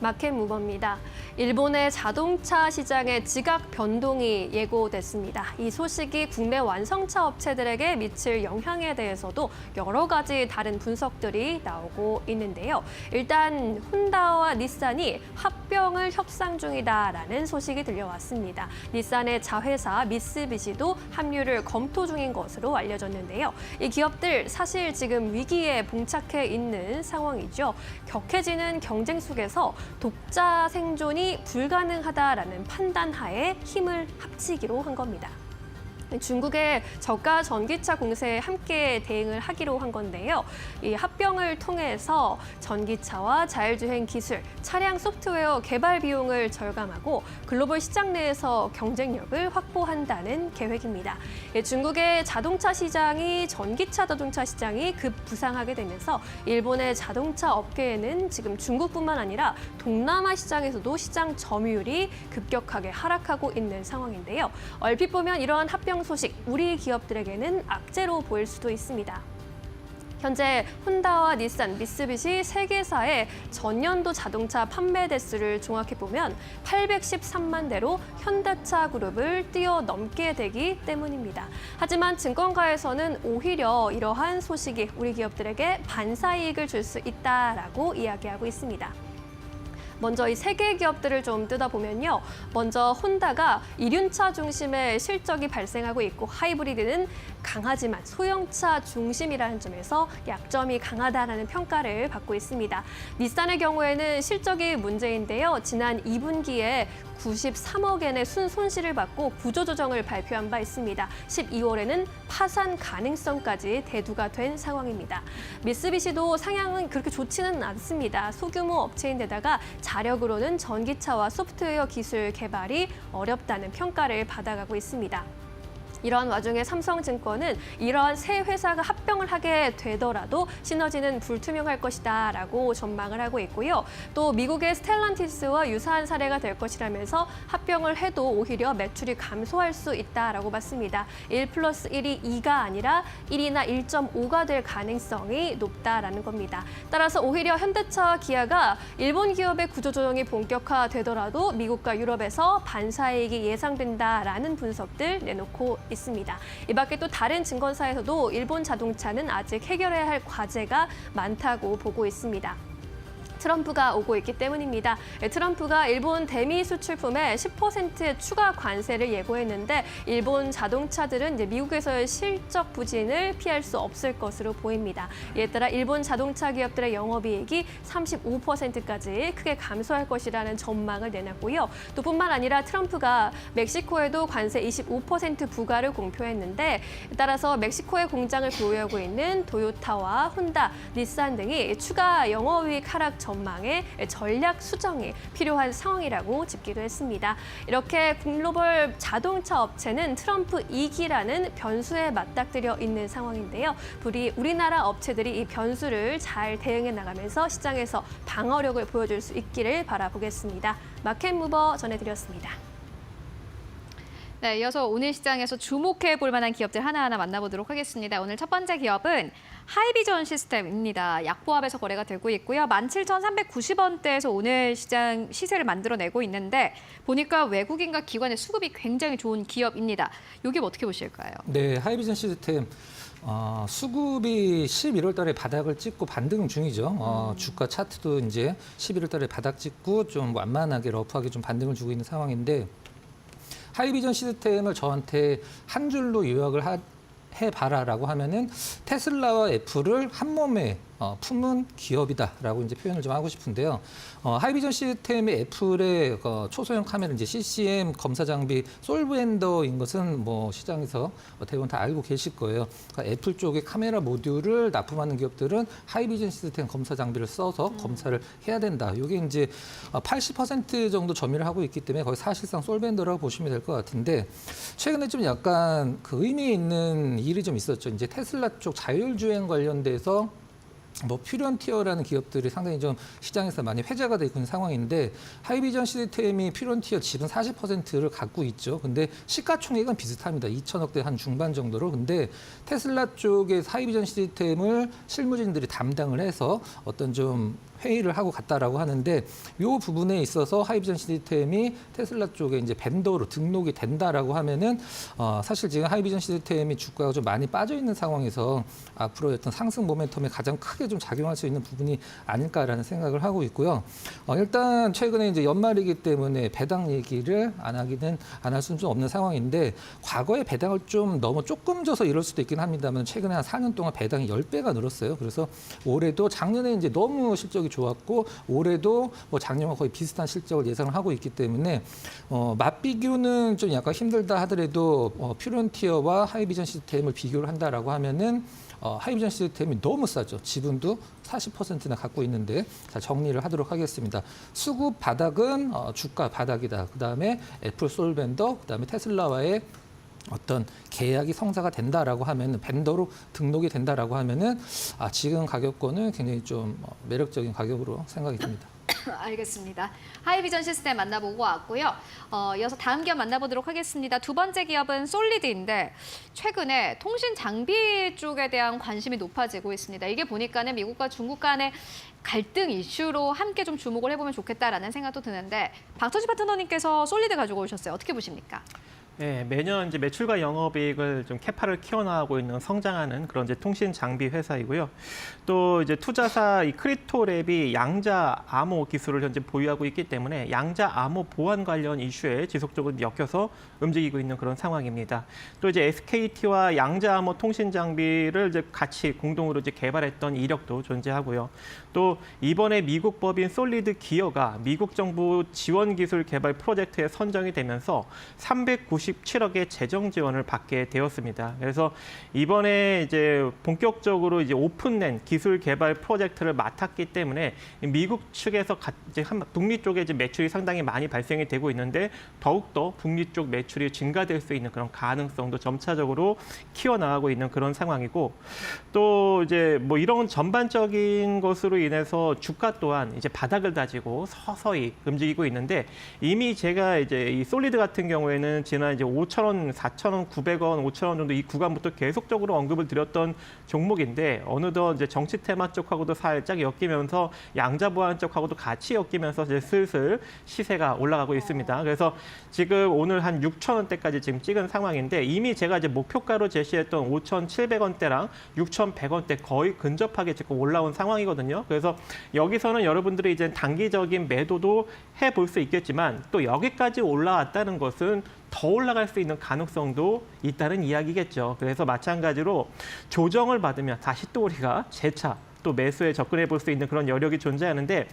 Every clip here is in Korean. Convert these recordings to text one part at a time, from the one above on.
마켓무버입니다. 일본의 자동차 시장의 지각 변동이 예고됐습니다. 이 소식이 국내 완성차 업체들에게 미칠 영향에 대해서도 여러 가지 다른 분석들이 나오고 있는데요. 일단 혼다와 닛산이 합병을 협상 중이다라는 소식이 들려왔습니다. 닛산의 자회사 미쓰비시도 합류를 검토 중인 것으로 알려졌는데요. 이 기업들 사실 지금 위기에 봉착해 있는 상황이죠. 격해지는 경쟁 속에서 독자 생존이 불가능하다라는 판단하에 힘을 합치기로 한 겁니다. 중국의 저가 전기차 공세에 함께 대응을 하기로 한 건데요. 이 합병을 통해서 전기차와 자율주행 기술, 차량 소프트웨어 개발 비용을 절감하고 글로벌 시장 내에서 경쟁력을 확보한다는 계획입니다. 중국의 자동차 시장이 전기차 자동차 시장이 급부상하게 되면서 일본의 자동차 업계에는 지금 중국뿐만 아니라 동남아 시장에서도 시장 점유율이 급격하게 하락하고 있는 상황인데요. 얼핏 보면 이러한 합병 소식, 우리 기업들에게는 악재로 보일 수도 있습니다. 현재 혼다와 닛산, 미쓰비시 세 개사의 전년도 자동차 판매 대수를 종합해보면 813만 대로 현대차 그룹을 뛰어넘게 되기 때문입니다. 하지만 증권가에서는 오히려 이러한 소식이 우리 기업들에게 반사이익을 줄 수 있다라고 이야기하고 있습니다. 먼저 이 세 개 기업들을 좀 뜯어보면요. 먼저 혼다가 이륜차 중심의 실적이 발생하고 있고 하이브리드는 강하지만 소형차 중심이라는 점에서 약점이 강하다라는 평가를 받고 있습니다. 닛산의 경우에는 실적이 문제인데요. 지난 2분기에 93억엔의 순손실을 받고 구조조정을 발표한 바 있습니다. 12월에는 파산 가능성까지 대두가 된 상황입니다. 미쓰비시도 상향은 그렇게 좋지는 않습니다. 소규모 업체인데다가 자력으로는 전기차와 소프트웨어 기술 개발이 어렵다는 평가를 받아가고 있습니다. 이러한 와중에 삼성증권은 이러한 세 회사가 합병을 하게 되더라도 시너지는 불투명할 것이다라고 전망을 하고 있고요. 또 미국의 스텔란티스와 유사한 사례가 될 것이라면서 합병을 해도 오히려 매출이 감소할 수 있다라고 봤습니다. 1+1이 2가 아니라 1이나 1.5가 될 가능성이 높다라는 겁니다. 따라서 오히려 현대차와 기아가 일본 기업의 구조조정이 본격화되더라도 미국과 유럽에서 반사이익이 예상된다라는 분석들 내놓고 있습니다. 이 밖에 또 다른 증권사에서도 일본 자동차는 아직 해결해야 할 과제가 많다고 보고 있습니다. 트럼프가 오고 있기 때문입니다. 트럼프가 일본 대미 수출품에 10%의 추가 관세를 예고했는데 일본 자동차들은 이제 미국에서의 실적 부진을 피할 수 없을 것으로 보입니다. 이에 따라 일본 자동차 기업들의 영업이익이 35%까지 크게 감소할 것이라는 전망을 내놨고요. 또 뿐만 아니라 트럼프가 멕시코에도 관세 25% 부과를 공표했는데 따라서 멕시코에 공장을 보유하고 있는 도요타와 혼다, 닛산 등이 추가 영업이익 하락 전망에 전략 수정이 필요한 상황이라고 짚기도 했습니다. 이렇게 글로벌 자동차 업체는 트럼프 2기라는 변수에 맞닥뜨려 있는 상황인데요. 우리나라 업체들이 이 변수를 잘 대응해 나가면서 시장에서 방어력을 보여줄 수 있기를 바라보겠습니다. 마켓무버 전해드렸습니다. 네, 이어서 오늘 시장에서 주목해 볼 만한 기업들 하나하나 만나보도록 하겠습니다. 오늘 첫 번째 기업은 하이비전 시스템입니다. 약보합에서 거래가 되고 있고요. 17,390원대에서 오늘 시장 시세를 만들어내고 있는데 보니까 외국인과 기관의 수급이 굉장히 좋은 기업입니다. 이 기업 어떻게 보실까요? 네, 하이비전 시스템. 수급이 11월 달에 바닥을 찍고 반등 중이죠. 주가 차트도 이제 11월 달에 바닥 찍고 좀 완만하게 러프하게 좀 반등을 주고 있는 상황인데 하이비전 시스템을 저한테 한 줄로 요약을 해봐라라고 하면은 테슬라와 애플을 한 몸에 품은 기업이다라고 이제 표현을 좀 하고 싶은데요. 하이비전 시스템의 애플의 초소형 카메라 이제 CCM 검사 장비 솔브엔더인 것은 뭐 시장에서 대부분 다 알고 계실 거예요. 그러니까 애플 쪽의 카메라 모듈을 납품하는 기업들은 하이비전 시스템 검사 장비를 써서 검사를 해야 된다. 이게 이제 80% 정도 점유를 하고 있기 때문에 거의 사실상 솔브엔더라고 보시면 될 것 같은데 최근에 좀 약간 그 의미 있는 일이 좀 있었죠. 이제 테슬라 쪽 자율주행 관련돼서 뭐 퓨런티어라는 기업들이 상당히 좀 시장에서 많이 회자가 되고 있는 상황인데 하이비전 시스템이 퓨런티어 지분 40%를 갖고 있죠. 근데 시가총액은 비슷합니다. 2천억대 한 중반 정도로. 근데 테슬라 쪽의 하이비전 시스템을 실무진들이 담당을 해서 어떤 좀 회의를 하고 갔다라고 하는데 이 부분에 있어서 하이비전 시스템이 테슬라 쪽에 이제 벤더로 등록이 된다라고 하면은 사실 지금 하이비전 시스템이 주가가 좀 많이 빠져 있는 상황에서 앞으로 어떤 상승 모멘텀에 가장 크게 좀 작용할 수 있는 부분이 아닐까라는 생각을 하고 있고요. 일단 최근에 이제 연말이기 때문에 배당 얘기를 안 할 수는 좀 없는 상황인데 과거에 배당을 좀 너무 조금 줘서 이럴 수도 있긴 합니다만 최근에 한 4년 동안 배당이 10배가 늘었어요. 그래서 올해도 작년에 이제 너무 실적이 좋았고 올해도 뭐 작년과 거의 비슷한 실적을 예상을 하고 있기 때문에 맛비교는 좀 약간 힘들다 하더라도 퓨런티어와 하이비전 시스템을 비교를 한다라고 하면은 하이비전 시스템이 너무 싸죠. 지분도 40%나 갖고 있는데 자, 정리를 하도록 하겠습니다. 수급 바닥은 주가 바닥이다. 그다음에 애플 솔벤더, 그다음에 테슬라와의 어떤 계약이 성사가 된다라고 하면은 벤더로 등록이 된다라고 하면은 지금 가격권은 굉장히 좀 매력적인 가격으로 생각이 듭니다. 알겠습니다. 하이비전 시스템 만나보고 왔고요. 이어서 다음 기업 만나보도록 하겠습니다. 두 번째 기업은 솔리드인데 최근에 통신 장비 쪽에 대한 관심이 높아지고 있습니다. 이게 보니까는 미국과 중국 간의 갈등 이슈로 함께 좀 주목을 해보면 좋겠다라는 생각도 드는데 박터지 파트너님께서 솔리드 가지고 오셨어요. 어떻게 보십니까? 네, 매년 이제 매출과 영업이익을 좀 캐파를 키워나가고 있는 성장하는 그런 이제 통신 장비 회사이고요. 또 이제 투자사 이 크리토랩이 양자 암호 기술을 현재 보유하고 있기 때문에 양자 암호 보안 관련 이슈에 지속적으로 엮여서 움직이고 있는 그런 상황입니다. 또 이제 SKT와 양자 암호 통신 장비를 이제 같이 공동으로 이제 개발했던 이력도 존재하고요. 또 이번에 미국 법인 솔리드 기어가 미국 정부 지원 기술 개발 프로젝트에 선정이 되면서 397억의 재정 지원을 받게 되었습니다. 그래서 이번에 이제 본격적으로 이제 오픈된 기술 개발 프로젝트를 맡았기 때문에 미국 측에서 이제 북미 쪽에 이제 매출이 상당히 많이 발생이 되고 있는데 더욱더 북미 쪽 매출이 증가될 수 있는 그런 가능성도 점차적으로 키워나가고 있는 그런 상황이고 또 이제 뭐 이런 전반적인 것으로 인해서 주가 또한 이제 바닥을 다지고 서서히 움직이고 있는데 이미 제가 이제 이 솔리드 같은 경우에는 지난 이제 5,000원, 4,000원, 900원, 5,000원 정도 이 구간부터 계속적으로 언급을 드렸던 종목인데 어느덧 이제 정치 테마 쪽하고도 살짝 엮이면서 양자 보안 쪽하고도 같이 엮이면서 이제 슬슬 시세가 올라가고 있습니다. 그래서 지금 오늘 한 6,000원대까지 지금 찍은 상황인데 이미 제가 이제 목표가로 제시했던 5,700원대랑 6,100원대 거의 근접하게 지금 올라온 상황이거든요. 그래서 여기서는 여러분들이 이제 단기적인 매도도 해볼 수 있겠지만 또 여기까지 올라왔다는 것은 더 올라갈 수 있는 가능성도 있다는 이야기겠죠. 그래서 마찬가지로 조정을 받으면 다시 또 우리가 재차 또 매수에 접근해 볼 수 있는 그런 여력이 존재하는데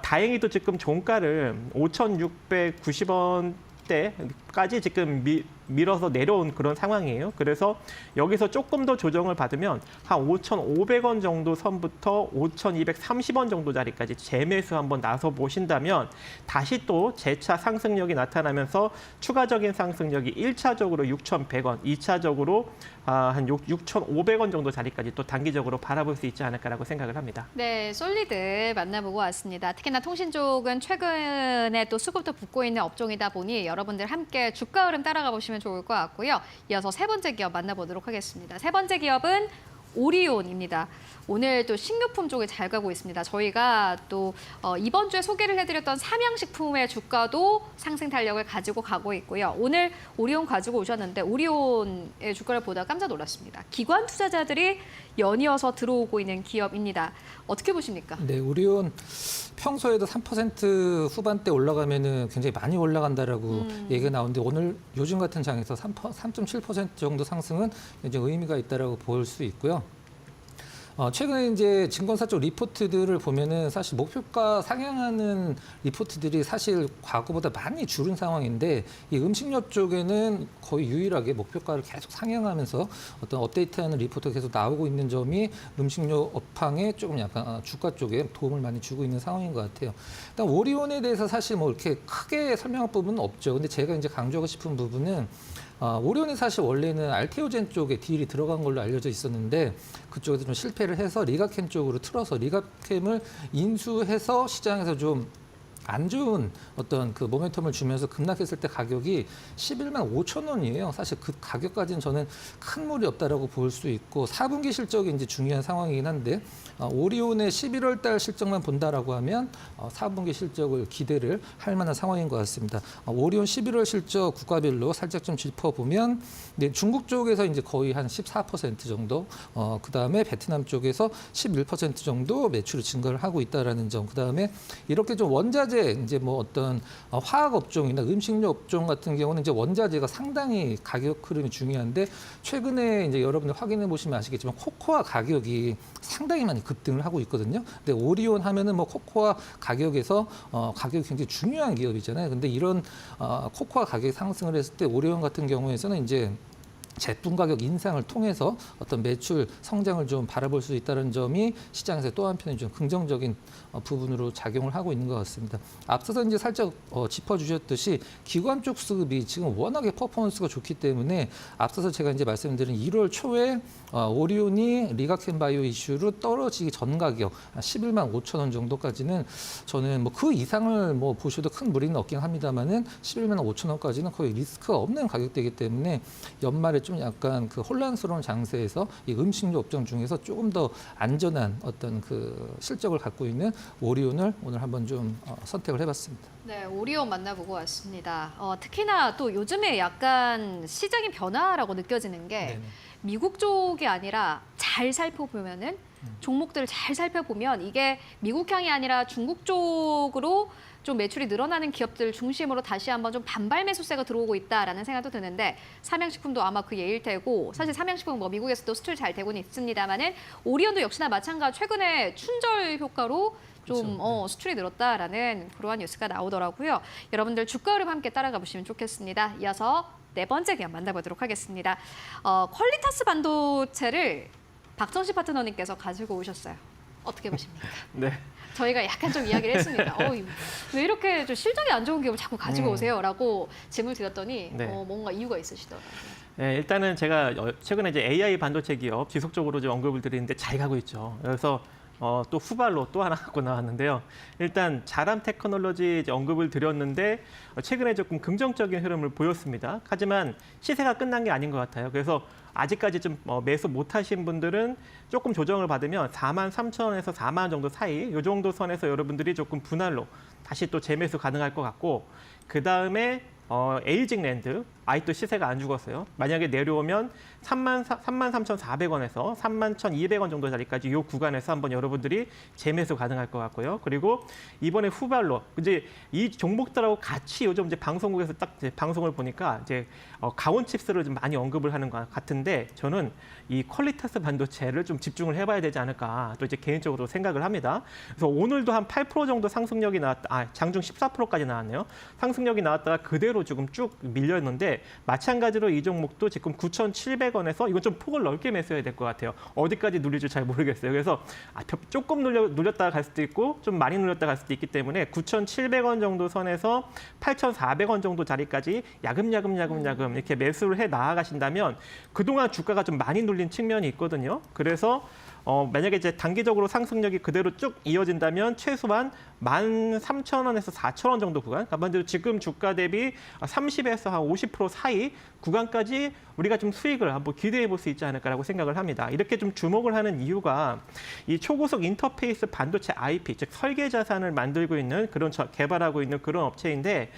다행히도 지금 종가를 5,690원대까지 지금 밀어서 내려온 그런 상황이에요. 그래서 여기서 조금 더 조정을 받으면 한 5,500원 정도 선부터 5,230원 정도 자리까지 재매수 한번 나서 보신다면 다시 또 재차 상승력이 나타나면서 추가적인 상승력이 1차적으로 6,100원, 2차적으로 한 6,500원 정도 자리까지 또 단기적으로 바라볼 수 있지 않을까라고 생각을 합니다. 네, 솔리드 만나보고 왔습니다. 특히나 통신 쪽은 최근에 또 수급도 붙고 있는 업종이다 보니 여러분들 함께 주가 흐름 따라가 보시면 좋을 것 같고요. 이어서 세 번째 기업 만나보도록 하겠습니다. 세 번째 기업은 오리온입니다. 오늘 또 식료품 쪽에 잘 가고 있습니다. 저희가 또 이번 주에 소개를 해드렸던 삼양식품의 주가도 상승 탄력을 가지고 가고 있고요. 오늘 오리온 가지고 오셨는데 오리온의 주가를 보다 깜짝 놀랐습니다. 기관 투자자들이 연이어서 들어오고 있는 기업입니다. 어떻게 보십니까? 네, 오리온 평소에도 3% 후반대 올라가면은 굉장히 많이 올라간다라고 얘기가 나오는데 오늘 요즘 같은 장에서 3.7% 정도 상승은 이제 의미가 있다라고 볼 수 있고요. 최근에 이제 증권사 쪽 리포트들을 보면은 사실 목표가 상향하는 리포트들이 사실 과거보다 많이 줄은 상황인데 이 음식료 쪽에는 거의 유일하게 목표가를 계속 상향하면서 어떤 업데이트하는 리포트가 계속 나오고 있는 점이 음식료 업황에 조금 약간 주가 쪽에 도움을 많이 주고 있는 상황인 것 같아요. 일단 오리온에 대해서 사실 뭐 이렇게 크게 설명할 부분은 없죠. 근데 제가 이제 강조하고 싶은 부분은 오리온이 사실 원래는 알테오젠 쪽에 딜이 들어간 걸로 알려져 있었는데 그쪽에서 좀 실패를 해서 리가캠 쪽으로 틀어서 리가캠을 인수해서 시장에서 좀 안 좋은 어떤 그 모멘텀을 주면서 급락했을 때 가격이 11만 5천 원이에요. 사실 그 가격까지는 저는 큰 무리 없다라고 볼 수 있고 4분기 실적이 이제 중요한 상황이긴 한데 오리온의 11월 달 실적만 본다라고 하면 4분기 실적을 기대를 할 만한 상황인 것 같습니다. 오리온 11월 실적 국가별로 살짝 좀 짚어보면 중국 쪽에서 이제 거의 한 14% 정도, 그다음에 베트남 쪽에서 11% 정도 매출이 증가를 하고 있다라는 점. 그다음에 이렇게 좀 원자재 이제 뭐 어떤 화학 업종이나 음식료 업종 같은 경우는 이제 원자재가 상당히 가격 흐름이 중요한데 최근에 이제 여러분들 확인해 보시면 아시겠지만 코코아 가격이 상당히 많이 급등을 하고 있거든요. 근데 오리온 하면은 뭐 코코아 가격에서 가격이 굉장히 중요한 기업이잖아요. 근데 이런 코코아 가격이 상승을 했을 때 오리온 같은 경우에서는 이제 제품 가격 인상을 통해서 어떤 매출 성장을 좀 바라볼 수 있다는 점이 시장에서 또 한편에 좀 긍정적인 부분으로 작용을 하고 있는 것 같습니다. 앞서서 이제 살짝 짚어주셨듯이 기관 쪽 수급이 지금 워낙에 퍼포먼스가 좋기 때문에 앞서서 제가 이제 말씀드린 1월 초에 오리온이 리가켄바이오 이슈로 떨어지기 전 가격 11만 5천 원 정도까지는 저는 뭐 그 이상을 뭐 보셔도 큰 무리는 없긴 합니다만은 11만 5천 원까지는 거의 리스크가 없는 가격대이기 때문에 연말에 좀 약간 그 혼란스러운 장세에서 이 음식료 업종 중에서 조금 더 안전한 어떤 그 실적을 갖고 있는 오리온을 오늘 한번 좀 선택을 해봤습니다. 네, 오리온 만나보고 왔습니다. 특히나 또 요즘에 약간 시장의 변화라고 느껴지는 게 네네. 미국 쪽이 아니라 잘 살펴보면은 종목들을 잘 살펴보면 이게 미국향이 아니라 중국 쪽으로 좀 매출이 늘어나는 기업들 중심으로 다시 한번 좀 반발 매수세가 들어오고 있다라는 생각도 드는데 삼양식품도 아마 그 예일 테고 사실 삼양식품은 뭐 미국에서도 수출 잘 되고는 있습니다만은 오리온도 역시나 마찬가지 최근에 춘절 효과로 좀 그렇죠. 수출이 늘었다라는 그러한 뉴스가 나오더라고요. 여러분들 주가 흐름 함께 따라가 보시면 좋겠습니다. 이어서 네 번째 기업 만나보도록 하겠습니다. 퀄리타스 반도체를 박정식 파트너님께서 가지고 오셨어요. 어떻게 보십니까? 네. 저희가 약간 좀 이야기를 했습니다. 왜 이렇게 좀 실적이 안 좋은 기업을 자꾸 가지고 오세요?라고 질문을 드렸더니 네. 뭔가 이유가 있으시더라고요. 네, 일단은 제가 최근에 이제 AI 반도체 기업 지속적으로 좀 언급을 드리는데 잘 가고 있죠. 그래서 또 후발로 또 하나 갖고 나왔는데요. 일단 자람 테크놀로지 이제 언급을 드렸는데 최근에 조금 긍정적인 흐름을 보였습니다. 하지만 시세가 끝난 게 아닌 것 같아요. 그래서 아직까지 좀 매수 못하신 분들은 조금 조정을 받으면 4만 3천 원에서 4만 원 정도 사이 이 정도 선에서 여러분들이 조금 분할로 다시 또 재매수 가능할 것 같고 그 다음에 에이징랜드 아직도 시세가 안 죽었어요. 만약에 내려오면 33,400원에서 31,200원 정도 자리까지 이 구간에서 한번 여러분들이 재매수 가능할 것 같고요. 그리고 이번에 후발로 이제 이 종목들하고 같이 요즘 이제 방송국에서 딱 이제 방송을 보니까 이제 가온칩스를 좀 많이 언급을 하는 것 같은데 저는 이 퀄리타스 반도체를 좀 집중을 해봐야 되지 않을까 또 이제 개인적으로 생각을 합니다. 그래서 오늘도 한 8% 정도 상승력이 나왔다. 장중 14%까지 나왔네요. 상승력이 나왔다가 그대로 지금 쭉 밀렸는데 마찬가지로 이 종목도 지금 9,700원에서 이건 좀 폭을 넓게 매수해야 될 것 같아요. 어디까지 눌릴지 잘 모르겠어요. 그래서 조금 눌렸다가 갈 수도 있고 좀 많이 눌렸다가 갈 수도 있기 때문에 9,700원 정도 선에서 8,400원 정도 자리까지 야금야금 이렇게 매수를 해 나아가신다면 그동안 주가가 좀 많이 눌린 측면이 있거든요. 그래서 만약에 이제 단기적으로 상승력이 그대로 쭉 이어진다면 최소한 13,000원에서 4,000원 정도 구간, 그러니까 지금 주가 대비 30에서 한 50% 사이 구간까지 우리가 좀 수익을 한번 기대해 볼 수 있지 않을까라고 생각을 합니다. 이렇게 좀 주목을 하는 이유가 이 초고속 인터페이스 반도체 IP, 즉 설계 자산을 만들고 있는 그런 개발하고 있는 그런 업체인데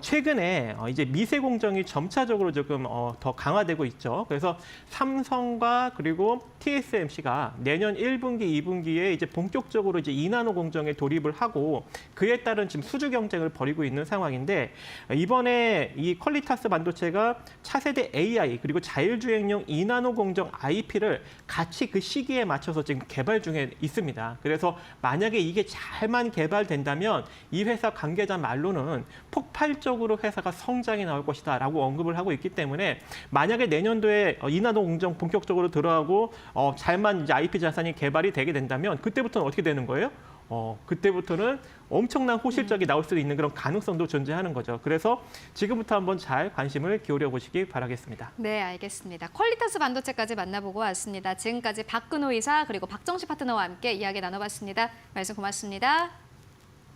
최근에 이제 미세 공정이 점차적으로 조금 더 강화되고 있죠. 그래서 삼성과 그리고 TSMC가 내년 1분기, 2분기에 이제 본격적으로 이제 2나노 공정에 돌입을 하고 그에 따른 지금 수주 경쟁을 벌이고 있는 상황인데 이번에 이 퀄리타스 반도체가 차세대 AI 그리고 자율주행용 2나노 공정 IP를 같이 그 시기에 맞춰서 지금 개발 중에 있습니다. 그래서 만약에 이게 잘만 개발된다면 이 회사 관계자 말로는 폭발적으로 회사가 성장이 나올 것이다라고 언급을 하고 있기 때문에 만약에 내년도에 2나노 공정 본격적으로 들어가고 잘만 이제 IP 자산이 개발이 되게 된다면 그때부터는 어떻게 되는 거예요? 그때부터는 엄청난 호실적이 나올 수도 있는 그런 가능성도 존재하는 거죠. 그래서 지금부터 한번 잘 관심을 기울여 보시기 바라겠습니다. 네, 알겠습니다. 퀄리타스 반도체까지 만나보고 왔습니다. 지금까지 박근호 이사 그리고 박정식 파트너와 함께 이야기 나눠봤습니다. 말씀 고맙습니다.